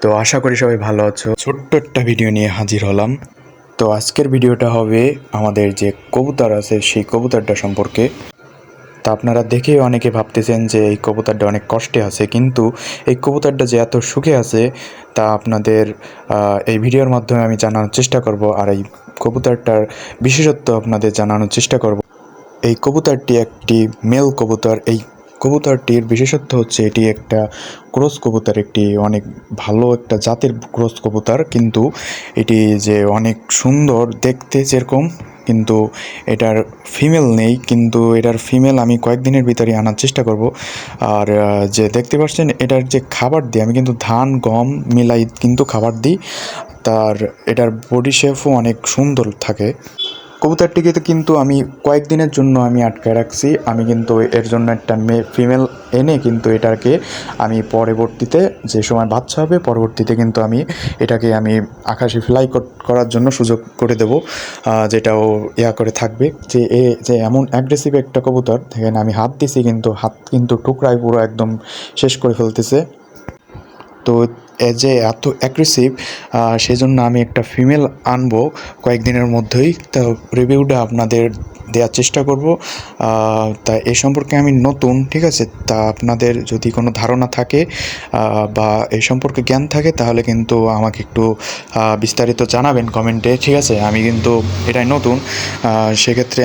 তো আশা করি সবাই ভালো আছো। ছোট্ট একটা ভিডিও নিয়ে হাজির হলাম। তো আজকের ভিডিওটা হবে আমাদের যে কবুতর আছে সেই কবুতরটা সম্পর্কে। তা আপনারা দেখেই অনেকে ভাবতেছেন যে এই কবুতরটা অনেক কষ্টে আছে, কিন্তু এই কবুতরটা যে এত সুখে আছে তা আপনাদের এই ভিডিওর মাধ্যমে আমি জানানোর চেষ্টা করব, আর এই কবুতরটার বিশেষত্ব আপনাদের জানানোর চেষ্টা করব। এই কবুতরটি একটি মেল কবুতর। এই কবুতরটির বিশেষত্ব হচ্ছে এটি একটা ক্রস কবুতর, একটি অনেক ভালো একটা জাতের ক্রস কবুতর। কিন্তু এটি যে অনেক সুন্দর দেখতে যেরকম, কিন্তু এটার ফিমেল নেই, কিন্তু এটার ফিমেল আমি কয়েকদিনের ভিতরে আনার চেষ্টা করব। আর যে দেখতে পাচ্ছেন এটার যে খাবার দিই আমি কিন্তু ধান গম মিলাই কিন্তু খাবার দিই। তার এটার বডি শেপও অনেক সুন্দর থাকে। কবুতরটিকে কিন্তু আমি কয়েকদিনের জন্য আমি আটকায় রাখছি। আমি কিন্তু এর জন্য একটা ফিমেল এনে কিন্তু এটাকে আমি পরবর্তীতে যে সময় বাচ্চা হবে পরবর্তীতে কিন্তু আমি এটাকে আমি আকাশে ফ্লাই করার জন্য সুযোগ করে দেব, যেটাও করে থাকবে। যে এমন অ্যাগ্রেসিভ একটা কবুতর দেখেন, আমি হাত দিছি কিন্তু হাত কিন্তু টুকরায় পুরো একদম শেষ করে ফেলতেছে। তো যে এত অ্যাগ্রেসিভ, সেজন্য আমি একটা ফিমেল আনবো কয়েকদিনের মধ্যেই। তো রিভিউটা আপনাদের দেওয়ার চেষ্টা করব। তা এ সম্পর্কে আমি নতুন, ঠিক আছে। তা আপনাদের যদি কোনো ধারণা থাকে বা এই সম্পর্কে জ্ঞান থাকে তাহলে কিন্তু আমাকে একটু বিস্তারিত জানাবেন কমেন্টে, ঠিক আছে। আমি কিন্তু এটাই নতুন, সেক্ষেত্রে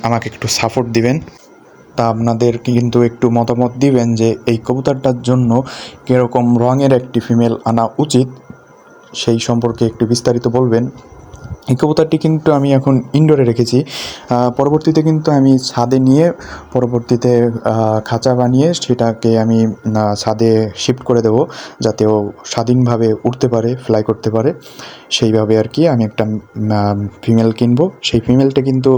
আমাকে একটু সাপোর্ট দিবেন। তা আপনাদের কিন্তু একটু মতামত দিবেন যে এই কবুতরটার জন্য কীরকম রঙের একটি ফিমেল আনা উচিত, সেই সম্পর্কে একটু বিস্তারিত বলবেন। এই কবুতরটি কিন্তু আমি এখন ইনডোরে রেখেছি, পরবর্তীতে কিন্তু আমি ছাদে নিয়ে পরবর্তীতে খাঁচা বানিয়ে সেটাকে আমি ছাদে শিফট করে দেবো, যাতে ও স্বাধীনভাবে উঠতে পারে, ফ্লাই করতে পারে। সেইভাবে আর কি আমি একটা ফিমেল কিনবো। সেই ফিমেলটা কিন্তু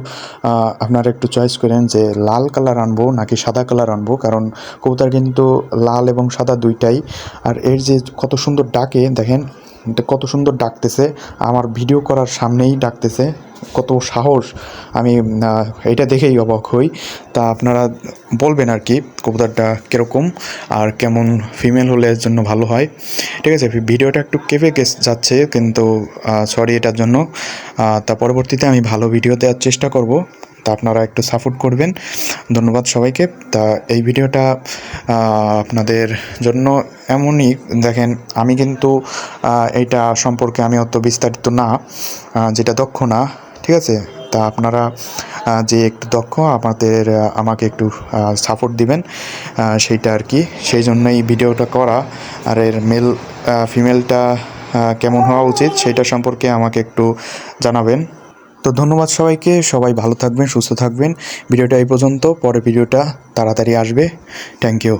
আপনারা একটু চয়েস করেন যে লাল কালার আনবো নাকি সাদা কালার আনবো, কারণ কবুতর কিন্তু লাল এবং সাদা দুইটাই। আর এর যে কত সুন্দর ডাকে দেখেন, কত সুন্দর ডাকতেছে, আমার ভিডিও করার সামনেই ডাকতেছে, কত সাহস! আমি এটা দেখেই অবাক হই। তা আপনারা বলবেন আর কি কবুতরটা কীরকম আর কেমন ফিমেল হলে এর জন্য ভালো হয়, ঠিক আছে। ভিডিওটা একটু কেঁপে যাচ্ছে, কিন্তু সরি এটার জন্য। তা পরবর্তীতে আমি ভালো ভিডিও দেওয়ার চেষ্টা করব। তা আপনারা একটু সাপোর্ট করবেন। ধন্যবাদ সবাইকে। তা এই ভিডিওটা আপনাদের জন্য এমনই। দেখেন আমি কিন্তু এইটা সম্পর্কে আমি অত বিস্তারিত না, যেটা দক্ষ না, ঠিক আছে। তা আপনারা যে একটু দক্ষ আমাকে একটু সাপোর্ট দিবেন, সেইটা আর কি। সেই জন্যই ভিডিওটা করা। আর এর ফিমেলটা কেমন হওয়া উচিত সেটা সম্পর্কে আমাকে একটু জানাবেন। তো ধন্যবাদ সবাইকে, সবাই ভালো থাকবেন, সুস্থ থাকবেন। ভিডিওটা এই পর্যন্ত, পরে ভিডিওটা তাড়াতাড়ি আসবে। Thank you.